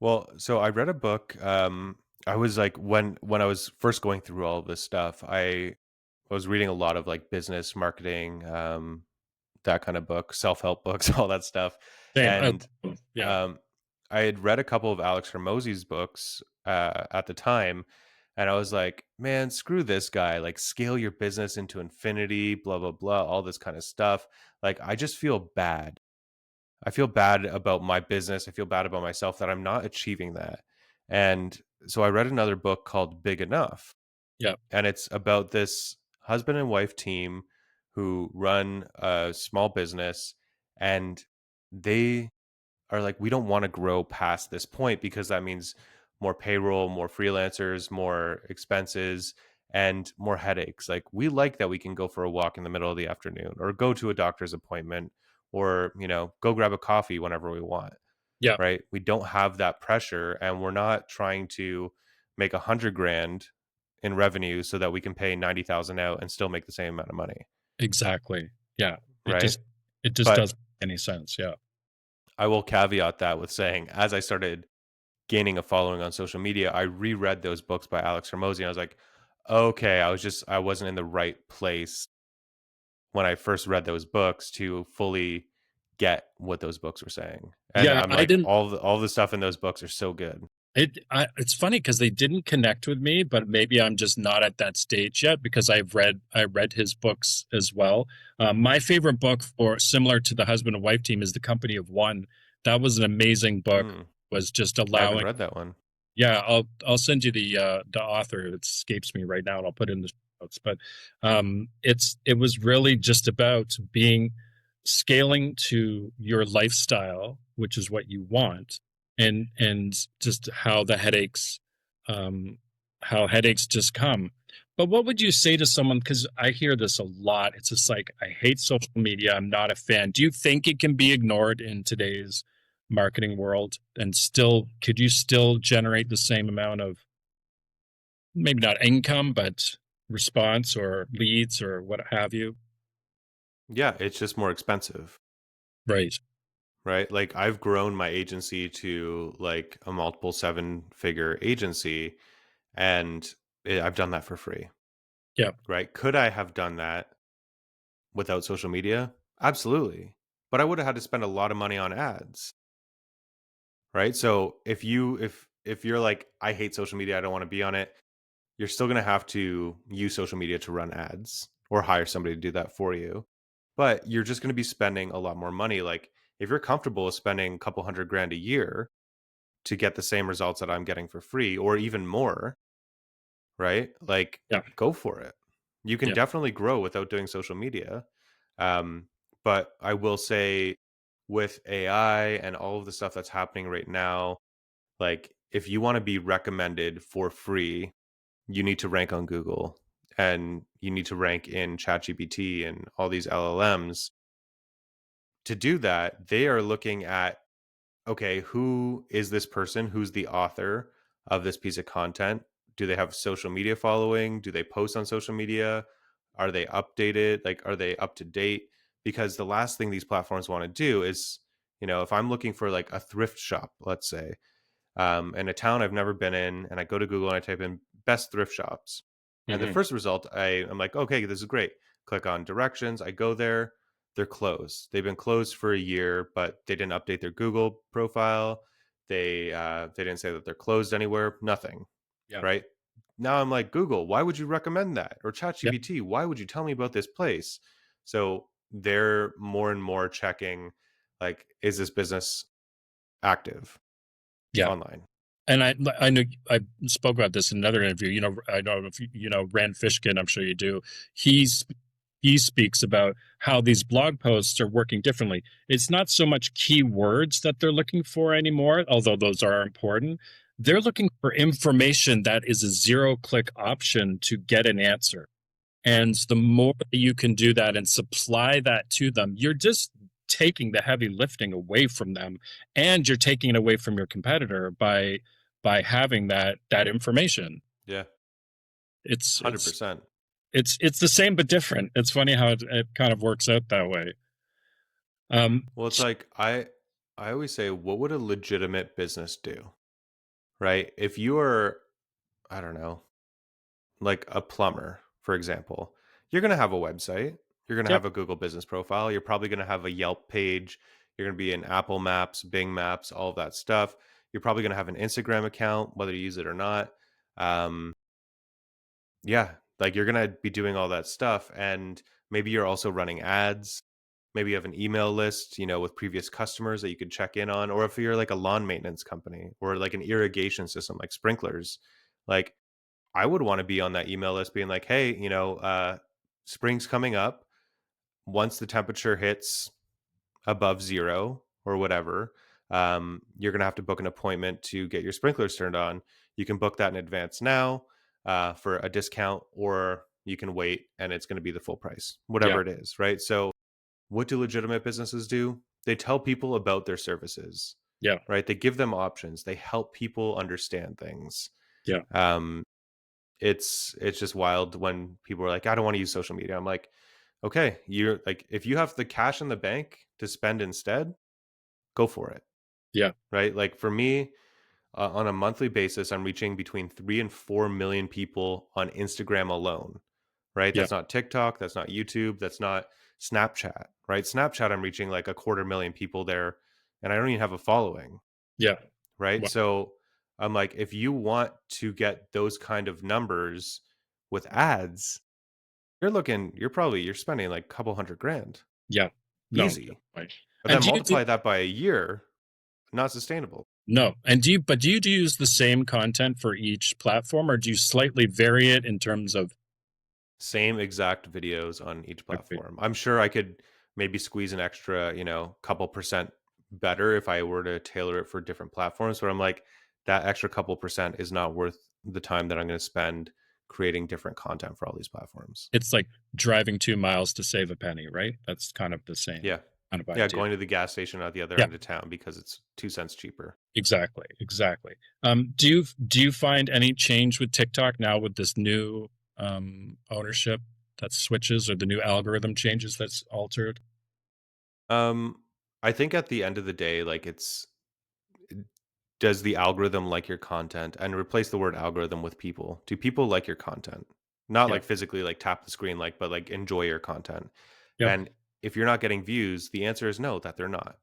Well, so I read a book. I was like when I was first going through all of this stuff, I was reading a lot of like business marketing, that kind of book, self-help books, all that stuff. Same. And Yeah. um, I had read a couple of Alex Hermosi's books at the time, and I was like, man, screw this guy. Like, scale your business into infinity, blah blah blah, all this kind of stuff. Like, I just feel bad. I feel bad about my business. I feel bad about myself that I'm not achieving that. And so I read another book called Big Enough, Yeah. and it's about this husband and wife team who run a small business, and they are like, we don't want to grow past this point because that means more payroll, more freelancers, more expenses, and more headaches. Like, we like that we can go for a walk in the middle of the afternoon or go to a doctor's appointment or, go grab a coffee whenever we want, Yeah. right? We don't have that pressure, and we're not trying to make 100 grand in revenue so that we can pay 90,000 out and still make the same amount of money, Exactly. Yeah. It right? just it just But doesn't make any sense. Yeah. I will caveat that with saying, as I started gaining a following on social media, I reread those books by Alex Hormozy. And I was like, okay, I wasn't in the right place when I first read those books to fully get what those books were saying. And Yeah. I'm I like, didn't. all the stuff in those books are so good. It's funny because they didn't connect with me, but maybe I'm just not at that stage yet because I read his books as well. My favorite book for similar to the husband and wife team is The Company of One. That was an amazing book. Mm, Was just I haven't allowing. read that one. Yeah, I'll send you the author. It escapes me right now, and I'll put it in the notes. But it was really just about being scaling to your lifestyle, which is what you want, and just how headaches just come. But what would you say to someone? Because I hear this a lot. It's just like I hate social media. I'm not a fan. Do you think it can be ignored in today's marketing world and still could you still generate the same amount of maybe not income but response or leads or what have you? Yeah, it's just more expensive, Right. right? Like, I've grown my agency to like a multiple seven figure agency, and I've done that for free, Yeah. right? Could I have done that without social media? Absolutely. But I would have had to spend a lot of money on ads, right? So if you're like, I hate social media, I don't want to be on it, you're still going to have to use social media to run ads or hire somebody to do that for you. But you're just going to be spending a lot more money. Like, if you're comfortable with spending a couple 100 grand a year to get the same results that I'm getting for free or even more, right? Like, Yeah. go for it. You can Yeah. definitely grow without doing social media. Um, but I will say, with AI and all of the stuff that's happening right now, like, if you want to be recommended for free you need to rank on Google and you need to rank in ChatGPT and all these LLMs. To do that, they are looking at, okay, who is this person? Who's the author of this piece of content? Do they have social media following? Do they post on social media? Are they updated? Like, are they up to date? Because the last thing these platforms want to do is, if I'm looking for like a thrift shop, let's say, in a town I've never been in, and I go to Google and I type in best thrift shops. And the Hmm. first result, I'm like, okay, this is great. Click on directions. I go there. They're closed. They've been closed for a year, but they didn't update their Google profile. They didn't say that they're closed anywhere. Nothing. Yeah. Right now, I'm like, Google, why would you recommend that? Or Yeah. ChatGPT, why would you tell me about this place? So they're more and more checking, like, is this business active Yeah. online? And I know I spoke about this in another interview. I don't know if you know Rand Fishkin. I'm sure you do. He's he speaks about how these blog posts are working differently. It's not so much keywords that they're looking for anymore, although those are important. They're looking for information that is a zero-click option to get an answer. And the more that you can do that and supply that to them, you're just taking the heavy lifting away from them, and you're taking it away from your competitor by having that information. Yeah. It's it's 100%. it's the same but different. It's funny how it kind of works out that way. Um, Well, it's like I always say, what would a legitimate business do? Right? If you are, I don't know, like a plumber, for example, you're going to have a website, you're going to yep, have a Google business profile, you're probably going to have a Yelp page, you're going to be in Apple Maps, Bing Maps, all of that stuff. You're probably going to have an Instagram account, whether you use it or not. Um, yeah, like you're going to be doing all that stuff. And maybe you're also running ads. Maybe you have an email list, with previous customers that you could check in on. Or if you're like a lawn maintenance company or like an irrigation system, like sprinklers, like I would want to be on that email list being like, hey, spring's coming up. Once the temperature hits above zero or whatever, you're going to have to book an appointment to get your sprinklers turned on. You can book that in advance now for a discount, or you can wait and it's going to be the full price, yeah, whatever it is. Right. So, what do legitimate businesses do? They tell people about their services, yeah, right? They give them options. They help people understand things. yeah, Um, it's just wild when people are like, I don't want to use social media. I'm like, okay, you're like, if you have the cash in the bank to spend instead, go for it, yeah, right? Like for me, on a monthly basis, I'm reaching between 3 and 4 million people on Instagram alone, right? yeah, That's not TikTok, that's not YouTube, that's not Snapchat, right? Snapchat, I'm reaching like a quarter million people there, and I don't even have a following, yeah. right? Well, So I'm like, if you want to get those kind of numbers with ads, you're spending like a couple hundred grand, yeah. No, easy. definitely. But And then do you do multiply that by a year, not sustainable. no? And do you use the same content for each platform, or do you slightly vary it in terms of Same exact videos on each like, platform. I'm sure I could maybe squeeze an extra, couple percent better if I were to tailor it for different platforms. But I'm like, that extra couple percent is not worth the time that I'm going to spend creating different content for all these platforms. it's like driving 2 miles to save a penny, right? That's kind of the same Yeah. kind of Yeah. idea. Going to the gas station at the other Yeah, end of town because it's 2 cents cheaper. exactly, exactly. Do you find any change with TikTok now with this new ownership that switches, or the new algorithm changes that's altered? Um, I think at the end of the day, like does the algorithm like your content, and replace the word algorithm with people. Do people like your content? Not Yeah, like physically like tap the screen like, but like enjoy your content. yeah, And if you're not getting views, the answer is no, that they're not. yeah,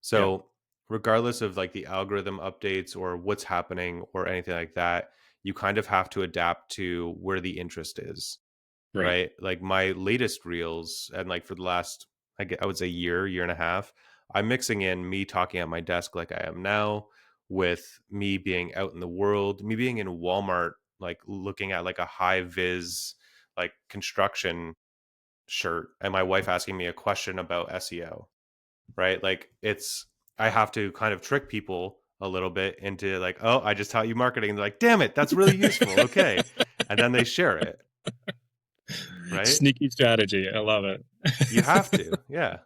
So regardless of like the algorithm updates or what's happening or anything like that, you kind of have to adapt to where the interest is, right. right? Like my latest reels, and like for the last, I would say year and a half, I'm mixing in me talking at my desk like I am now, with me being out in the world, me being in Walmart, like looking at like a high vis, like construction shirt, and my wife asking me a question about SEO, right? Like I have to kind of trick people a little bit into like, oh, I just taught you marketing. And they're like, damn it, that's really useful. Okay. And then they share it, right? Sneaky strategy. I love it. You have to. Yeah.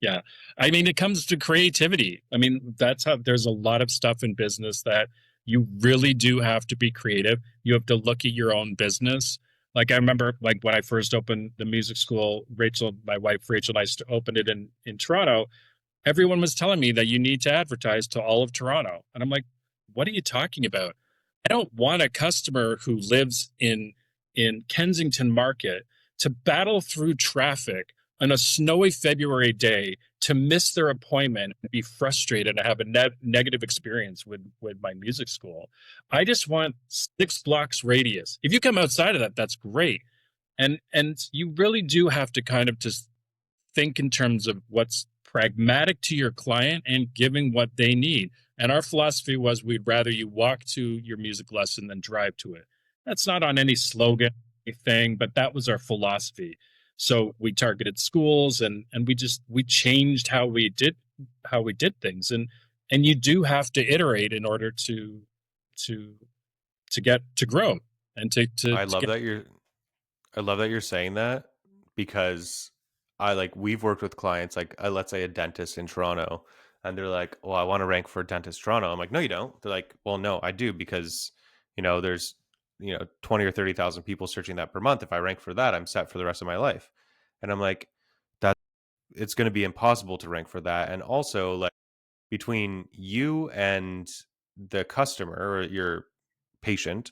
Yeah. I mean, it comes to creativity. I mean, that's how there's a lot of stuff in business that you really do have to be creative. You have to look at your own business. Like I remember like when I first opened the music school, Rachel, my wife Rachel and I opened it in Toronto. Everyone was telling me that you need to advertise to all of Toronto. And I'm like, what are you talking about? I don't want a customer who lives in Kensington Market to battle through traffic on a snowy February day to miss their appointment and be frustrated and have a negative experience with my music school. I just want 6 blocks radius. If you come outside of that, that's great. And you really do have to kind of just think in terms of what's pragmatic to your client and giving what they need. And our philosophy was we'd rather you walk to your music lesson than drive to it. That's not on any slogan thing, but that was our philosophy. So we targeted schools and we changed how we did things. And you do have to iterate in order to get to grow and I to love get that you're I love that you're saying that because I like we've worked with clients like let's say a dentist in Toronto and they're like, "Well, I want to rank for dentist Toronto." I'm like, "No, you don't." They're like, "Well, no, I do because, there's, 20 or 30,000 people searching that per month. If I rank for that, I'm set for the rest of my life." And I'm like, that it's going to be impossible to rank for that. And also like between you and the customer or your patient,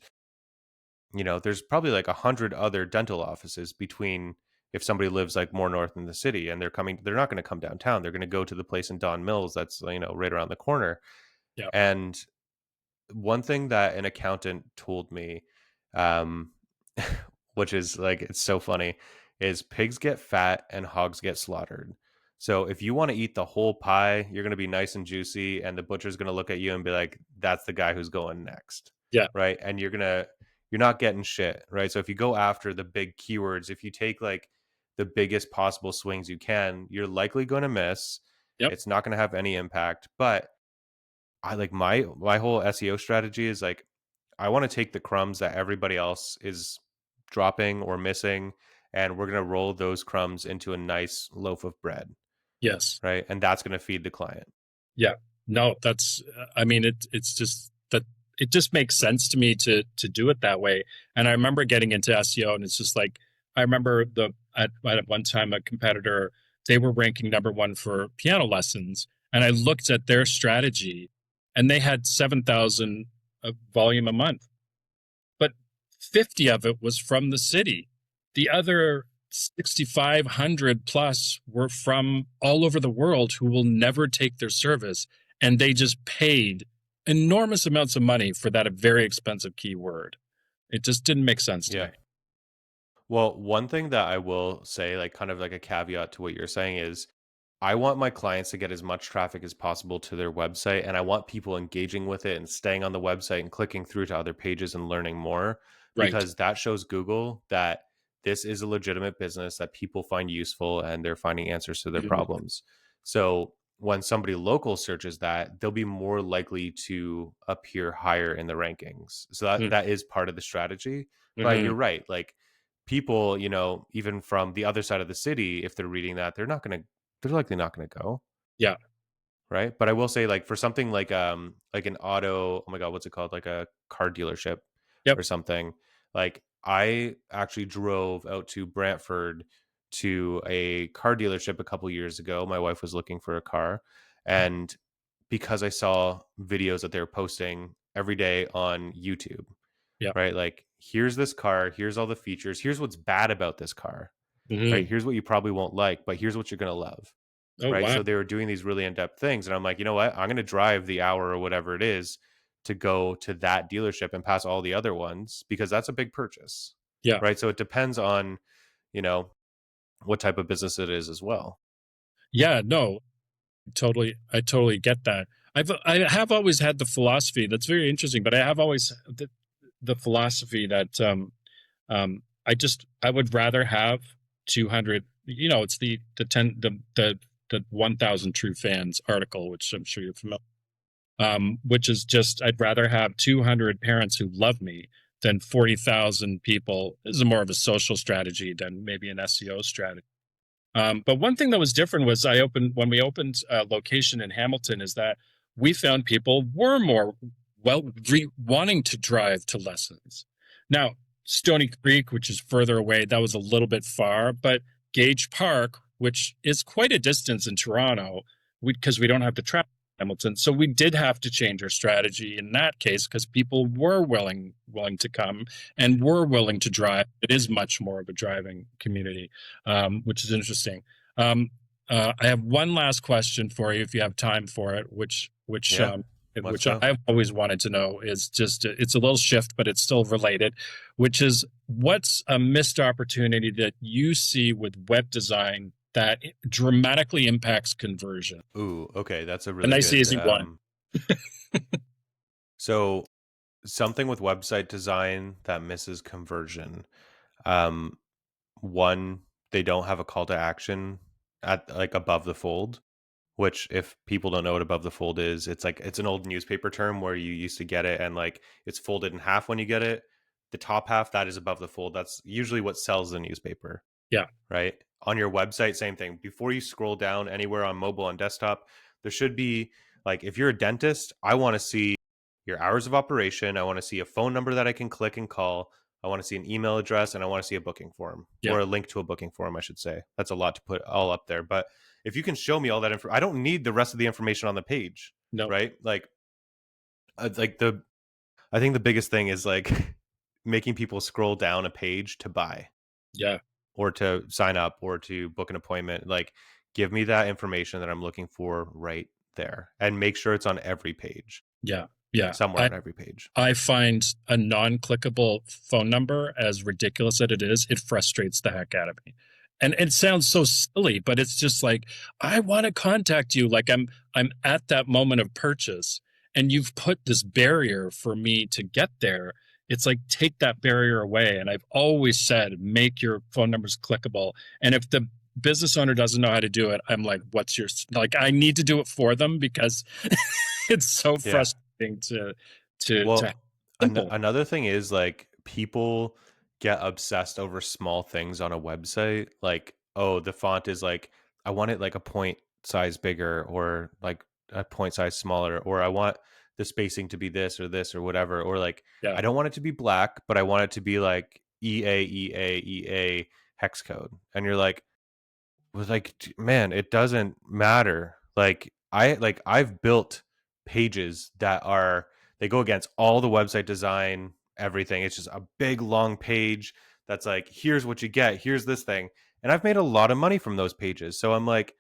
there's probably like 100 other dental offices between if somebody lives like more north in the city and they're not going to come downtown. They're going to go to the place in Don Mills that's, right around the corner. yeah. And one thing that an accountant told me, um, which is like, it's so funny, is pigs get fat and hogs get slaughtered. So if you want to eat the whole pie, you're going to be nice and juicy, and the butcher's going to look at you and be like, "That's the guy who's going next," Yeah. right? And you're not getting shit, right? So if you go after the big keywords, if you take like the biggest possible swings you can, you're likely going to miss. Yep. It's not going to have any impact, but I like my whole SEO strategy is like I want to take the crumbs that everybody else is dropping or missing, and we're going to roll those crumbs into a nice loaf of bread, Yes. right? And that's going to feed the client. Yeah. No, that's I mean it's just that it just makes sense to me to do it that way. And I remember getting into SEO and it's just like I remember at one time a competitor they were ranking number 1 for piano lessons and I looked at their strategy and they had 7,000 volume a month. But 50 of it was from the city. The other 6,500 plus were from all over the world who will never take their service. And they just paid enormous amounts of money for that very expensive keyword. It just didn't make sense to me. Yeah. Well, one thing that I will say, like kind of like a caveat to what you're saying is I want my clients to get as much traffic as possible to their website, and I want people engaging with it and staying on the website and clicking through to other pages and learning more Right. because that shows Google that this is a legitimate business that people find useful and they're finding answers to their Mm-hmm. problems. So when somebody local searches that, they'll be more likely to appear higher in the rankings. So that is part of the strategy. But Mm-hmm. you're right. Like people, even from the other side of the city, if they're reading that, they're likely not going to go, Yeah. right? But I will say, like for something like an auto, oh my god, what's it called, like a car dealership Yep. or something. Like I actually drove out to Brantford to a car dealership a couple years ago. My wife was looking for a car, and because I saw videos that they were posting every day on YouTube, Yeah. right? Like here's this car, here's all the features, here's what's bad about this car, right? Mm-hmm. Here's what you probably won't like, but here's what you're going to love, Oh right? wow. So they were doing these really in-depth things, and I'm like, you know what? I'm going to drive the hour or whatever it is to go to that dealership and pass all the other ones because that's a big purchase, Yeah. right? So it depends on, you know, what type of business it is as well. Yeah. No, I totally get that. I have always had the philosophy that's very interesting, but I have always the philosophy that I would rather have 200. It's the 1,000 true fans article, which I'm sure you're familiar. which is just, I'd rather have 200 parents who love me than 40,000 people. This is more of a social strategy than maybe an SEO strategy. But one thing that was different was when we opened a location in Hamilton, is that we found people were more wanting to drive to lessons. Now, Stony Creek, which is further away, that was a little bit far, but Gage Park, which is quite a distance in Toronto, because we don't have the traffic in Hamilton, so we did have to change our strategy in that case because people were willing to come and were willing to drive. It is much more of a driving community, which is interesting. I have one last question for you, if you have time for it, Yeah, let's go. I've always wanted to know. Is just, it's a little shift, but it's still related, which is, what's a missed opportunity that you see with web design that dramatically impacts conversion? Ooh, okay, that's a A really nice, good. easy one. So something with website design that misses conversion. Um, One, they don't have a call to action at like above the fold, which if people don't know what above the fold is, it's like it's an old newspaper term where you used to get it and like it's folded in half when you get it. The top half, that is above the fold. That's usually what sells the newspaper, Yeah, right? On your website, same thing. Before you scroll down anywhere on mobile, on desktop, there should be, like, if you're a dentist, I want to see your hours of operation. I want to see a phone number that I can click and call. I want to see an email address, and I want to see a booking form, yeah, or a link to a booking form, I should say. That's a lot to put all up there. But if you can show me all that info, I don't need the rest of the information on the page, no, right? Like the, I think the biggest thing is like making people scroll down a page to buy yeah, or to sign up or to book an appointment. Like, give me that information that I'm looking for right there, and make sure it's on every page, yeah, yeah. somewhere on every page. I find a non-clickable phone number, as ridiculous as it is, it frustrates the heck out of me. And it sounds so silly, but it's just like, I want to contact you. Like, I'm at that moment of purchase, and you've put this barrier for me to get there. It's like, take that barrier away. And I've always said, make your phone numbers clickable. And if the business owner doesn't know how to do it, I'm like, like, I need to do it for them, because it's so Yeah. frustrating to Well, simple. another thing is like people get obsessed over small things on a website. Like, oh, the font is like, I want it like a point size bigger, or like a point size smaller, or I want the spacing to be this or whatever. Or like, Yeah, I don't want it to be black, but I want it to be like EA hex code. And you're like, was like, man, it doesn't matter. I've built pages that are, they go against all the website design, everything. It's just a big long page that's like, here's what you get, here's this thing. And I've made a lot of money from those pages. So I'm like,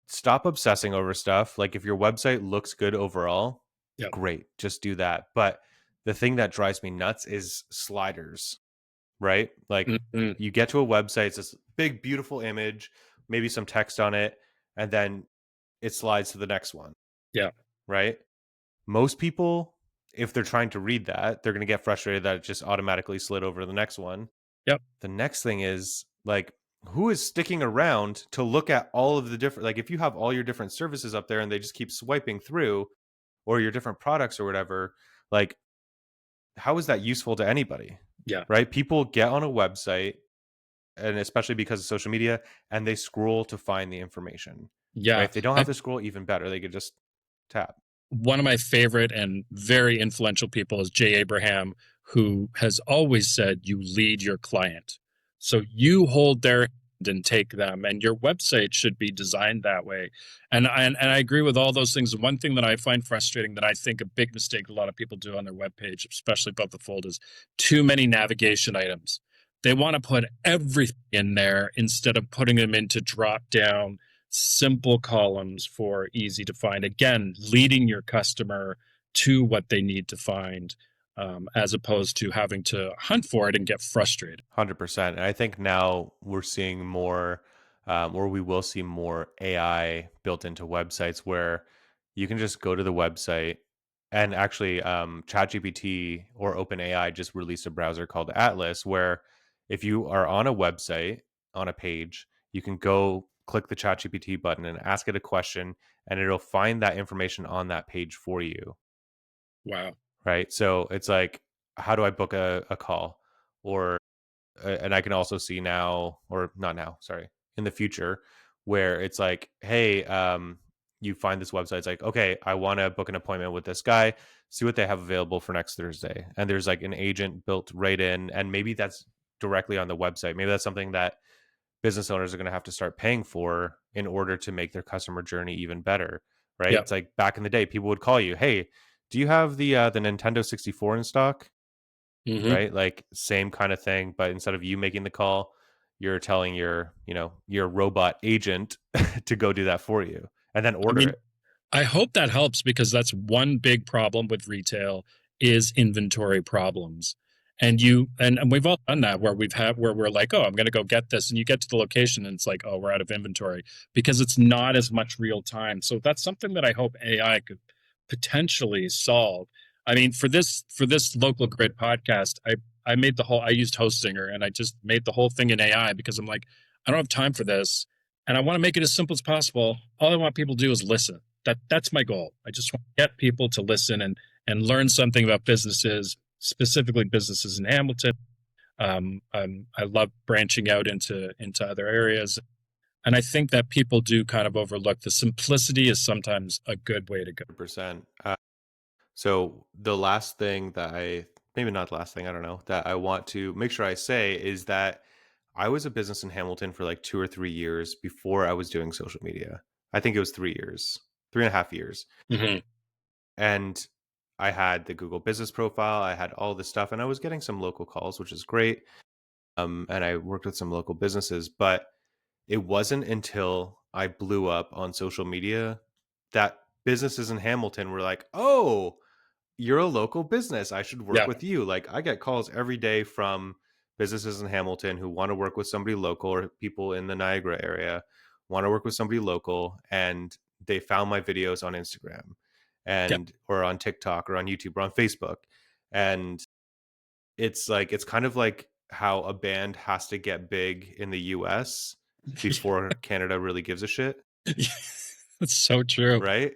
stop obsessing over stuff. Like, if your website looks good overall, yeah, great, just do that. But the thing that drives me nuts is sliders, right? Like, mm-hmm. you get to a website, it's this big, beautiful image, maybe some text on it, and then it slides to the next one, Yeah, right? Most people, if they're trying to read that, they're going to get frustrated that it just automatically slid over to the next one. yep, The next thing is like, who is sticking around to look at all of the different, like, if you have all your different services up there and they just keep swiping through, or your different products or whatever, like, how is that useful to anybody? yeah, Right? People get on a website, and especially because of social media, and they scroll to find the information, right? yeah. If they don't have I to scroll, even better, they could just tap. One of my favorite and very influential people is Jay Abraham, who has always said, you lead your client. So you hold their hand and take them, and your website should be designed that way. And I agree with all those things. One thing that I find frustrating, that I think a big mistake a lot of people do on their webpage, especially above the fold, is too many navigation items. They want to put everything in there instead of putting them into drop down simple columns for easy to find. Again, leading your customer to what they need to find, as opposed to having to hunt for it and get frustrated. 100%. And I think now we're seeing more, or we will see more AI built into websites, where you can just go to the website. And actually, ChatGPT or OpenAI just released a browser called Atlas, where if you are on a website, on a page, you can go click the ChatGPT button and ask it a question, and it'll find that information on that page for you. Wow. Right. So it's like, how do I book a call? Or, and I can also see now, or not now, sorry, in the future, where it's like, hey, you find this website. It's like, okay, I want to book an appointment with this guy, see what they have available for next Thursday. And there's like an agent built right in. And maybe that's directly on the website. Maybe that's something that business owners are going to have to start paying for in order to make their customer journey even better. Right. Yeah. It's like back in the day, people would call you, hey, do you have the Nintendo 64 in stock? Hmm. Right? Like same kind of thing, but instead of you making the call, you're telling your, your robot agent to go do that for you and then I order mean, it. I hope that helps, because that's one big problem with retail is inventory problems. And we've all done that, where we're like, oh, I'm going to go get this, and you get to the location and it's like, oh, we're out of inventory, because it's not as much real time. So that's something that I hope AI could potentially solve. I mean, for this local grid podcast, I used Hostinger, and I just made the whole thing in AI, because I'm like, I don't have time for this, and I want to make it as simple as possible. All I want people to do is listen. That's my goal. I just want to get people to listen and learn something about businesses, specifically businesses in Hamilton. I love branching out into other areas, and I think that people do kind of overlook the simplicity is sometimes a good way to go. 100%. So the last thing that maybe not the last thing, I don't know, that I want to make sure I say is that I was a business in Hamilton for like 2 or 3 years before I was doing social media. I think it was 3 years, 3.5 years. Hmm. And I had the Google business profile, I had all this stuff, and I was getting some local calls, which is great. And I worked with some local businesses, but it wasn't until I blew up on social media that businesses in Hamilton were like, oh, you're a local business, I should work Yeah. with you. Like I get calls every day from businesses in Hamilton who want to work with somebody local, or people in the Niagara area want to work with somebody local, and they found my videos on Instagram Yeah. and or on TikTok or on YouTube or on Facebook. And it's kind of like how a band has to get big in the US before Canada really gives a shit, That's so true. right?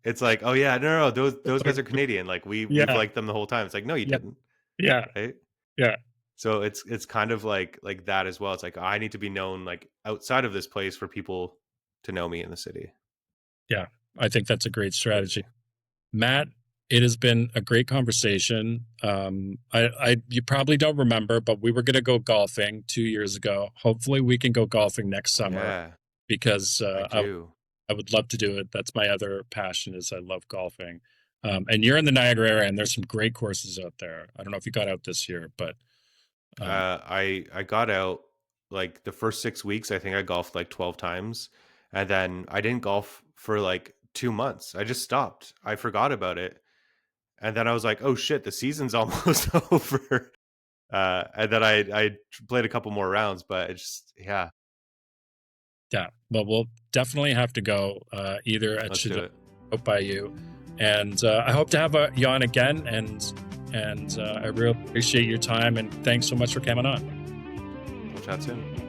It's like, oh yeah, no, those guys are Canadian. Like we've Yeah. liked them the whole time. It's like, no, you Yeah. didn't, Yeah. right? Yeah. So it's kind of like that as well. It's like I need to be known like outside of this place for people to know me in the city. Yeah. I think that's a great strategy. Crazy. Matt, it has been a great conversation. You probably don't remember, but we were going to go golfing 2 years ago. Hopefully, we can go golfing next summer, Yeah, because I do. I would love to do it. That's my other passion, is I love golfing. And you're in the Niagara area, and there's some great courses out there. I don't know if you got out this year, but um, I got out like the first 6 weeks. I think I golfed like 12 times, and then I didn't golf for like 2 months. I just stopped. I forgot about it, and then I was like, oh shit, the season's almost over. And then I played a couple more rounds, but it just yeah, yeah, but we'll definitely have to go either at let's do Chinook it. out by you. And I hope to have you on again. And I really appreciate your time. And thanks so much for coming on. We'll chat soon.